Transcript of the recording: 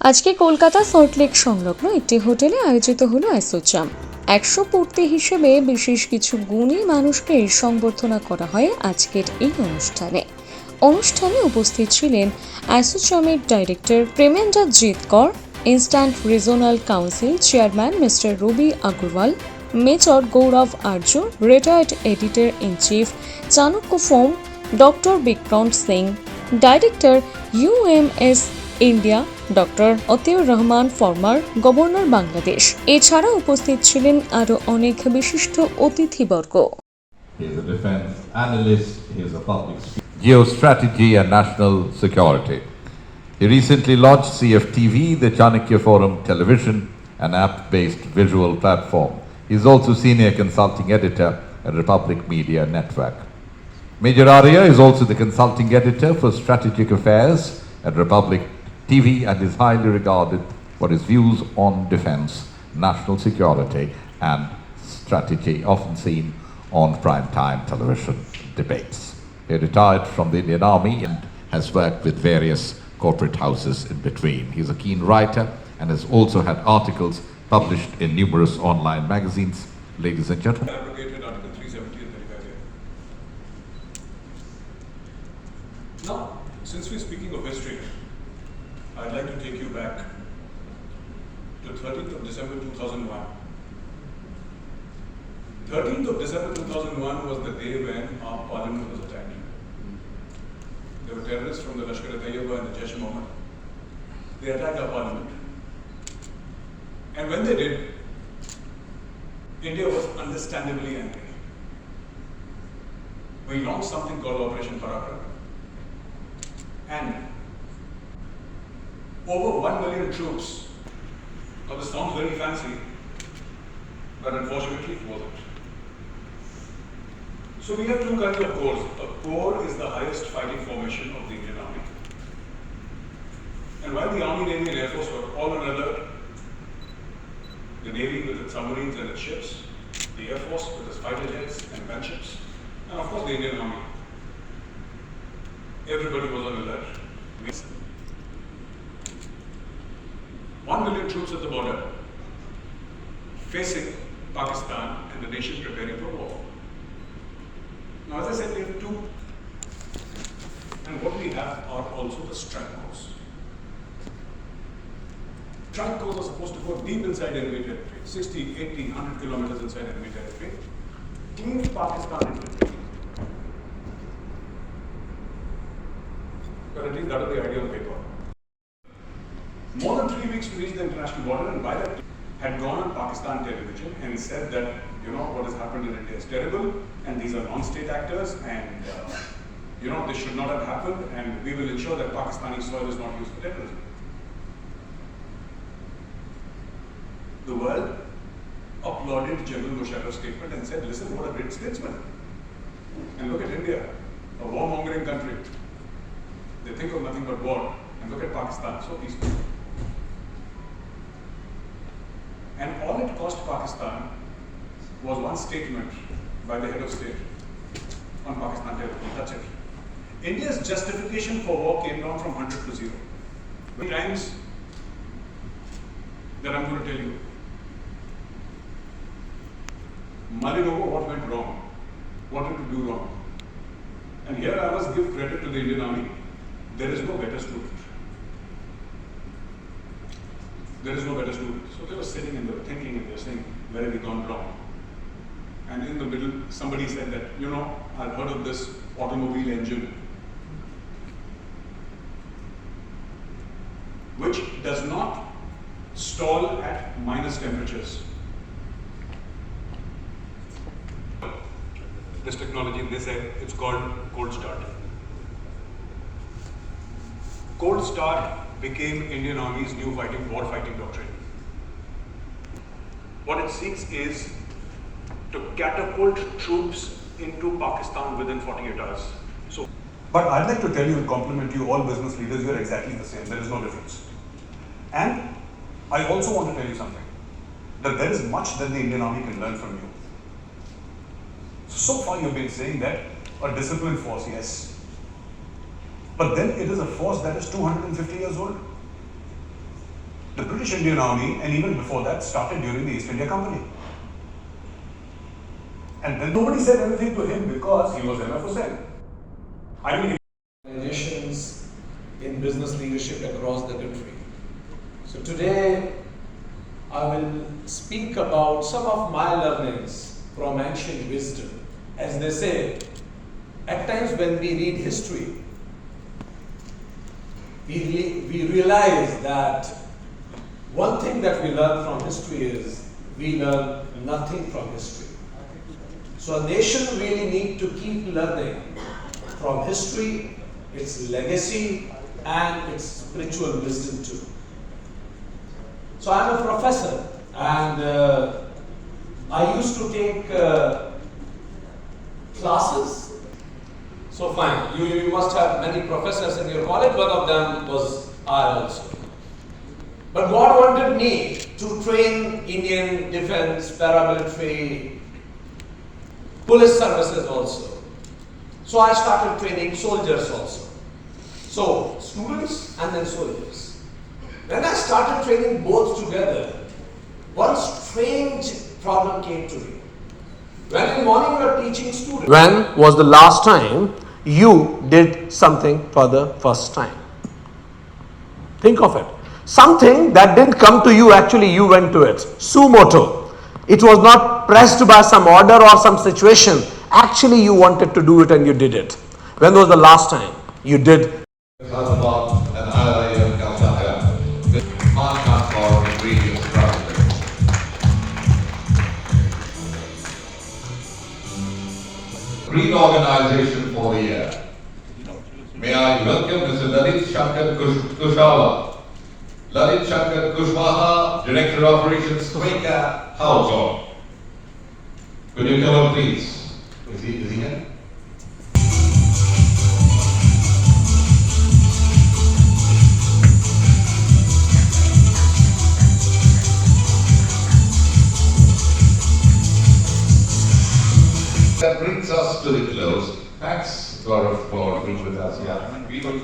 আজকে কলকাতা সল্টলেক সংলগ্ন একটি হোটেলে আয়োজিত হলো অ্যাসোচাম 100 পূর্তি হিসেবে বিশেষ কিছু গুণী মানুষকে সংবর্ধনা করা হয় আজকের এই অনুষ্ঠানে উপস্থিত ছিলেন অ্যাসোচামের director Premendra Jitkar, instant regional council chairman mister Ravi Agarwal, major Gaurav Arya, retired editor in chief Chanakya ফোম, doctor Vikram Singh, director UMS India doctor Atiur Rahman, former governor Bangladesh. এছাড়া উপস্থিত ছিলেন আরো অনেক বিশিষ্ট অতিথিবর্গ। He is a defense analyst, he is a public speaker. Geostrategy and national security. He recently launched CFTV, the Chanakya Forum television, an app-based visual platform. He is also senior consulting editor at Republic Media Network. Major Arya is also the consulting editor for strategic affairs at Republic TV and is highly regarded for his views on defense, national security and strategy, often seen on primetime television debates. He retired from the Indian Army and has worked with various corporate houses in between. He is a keen writer and has also had articles published in numerous online magazines. Ladies and gentlemen. Abrogated Article 370 and 35A. Now, since we're speaking of history, I'd like to take you back to 13th of December 2001. 13th of December 2001 was the day when our parliament was attacked. There were terrorists from the Lashkar-e-Taiba and the Jaish-e-Mohammed. They attacked our parliament. And when they did, India was understandably angry. We launched something called Operation Parakram. And over 1 million troops. Now this sounds very fancy, but unfortunately it wasn't. So we have two kinds of corps. A corps is the highest fighting formation of the Indian Army. And while the Army, Navy and Air Force were all on alert, the Navy with its submarines and its ships, the Air Force with its fighter jets and gunships, and of course the Indian Army. Everybody was on alert. 1 million troops at the border, facing Pakistan and the nation preparing for war. Now, as I said, we have two, and what we have are also the strike corps. Strike corps are supposed to go deep inside enemy territory, 60, 80, 100 kilometers inside enemy territory, cleave Pakistan into it. But at least that is the idea on paper. More than 3 weeks to reach the international border, and by that had gone on Pakistan television and said that, what has happened in India is terrible, and these are non-state actors, and this should not have happened, and we will ensure that Pakistani soil is not used for terrorism. The world applauded General Musharraf's statement and said, listen, what a great statesman. And look at India, a war-mongering country. They think of nothing but war. And look at Pakistan, so peaceful. And all it cost Pakistan was one statement by the head of state on Pakistan television. That's it. India's justification for war came down from 100 to 0. Many times that I'm going to tell you. Mulling over what went wrong, what did we do wrong. And here I must give credit to the Indian Army. There is no better student. There is no better student. So they were sitting and they were thinking and they were saying, where have we gone wrong? And in the middle, somebody said that, I've heard of this automobile engine, which does not stall at minus temperatures. This technology, they say, it's called cold start. Cold start became Indian Army's new war fighting doctrine. What it seeks is to catapult troops into Pakistan within 48 hours. But I'd like to tell you and compliment you, all business leaders, you are exactly the same. There is no difference. And I also want to tell you something, that there is much that the Indian Army can learn from you. So far you've been saying that a disciplined force, yes. But then it is a force that is 250 years old. The British Indian Army, and even before that, started during the East India Company. And then nobody said anything to him because he was MF Hussain. I mean, Organizations in business leadership across the country. So today I will speak about some of my learnings from ancient wisdom. As they say, at times when we read history, we realize that one thing that we learn from history is we learn nothing from history. So a nation really need to keep learning from history, its legacy, and its spiritual wisdom too. So I'm a professor, and I used to take classes. So fine, you must have many professors in your college. One of them was I also. But God wanted me to train Indian defense, paramilitary, police services also. So I started training soldiers also. So students and then soldiers. When I started training both together, one strange problem came to me. When in morning you are teaching students. When was the last time you did something for the first time? Think of it. Something that didn't come to you, actually you went to it. Suo moto. It was not pressed by some order or some situation. Actually you wanted to do it and you did it. When was the last time you did? Green Organization for the year. May I welcome Mr. Lalit Shankar Kushwaha. Lalit Shankar Kushwaha, Director of Operations, Quaker Household. Could you come up, please? Is he here? That brings us to the close. Thanks, Gaurav, for being with us. Yeah, we will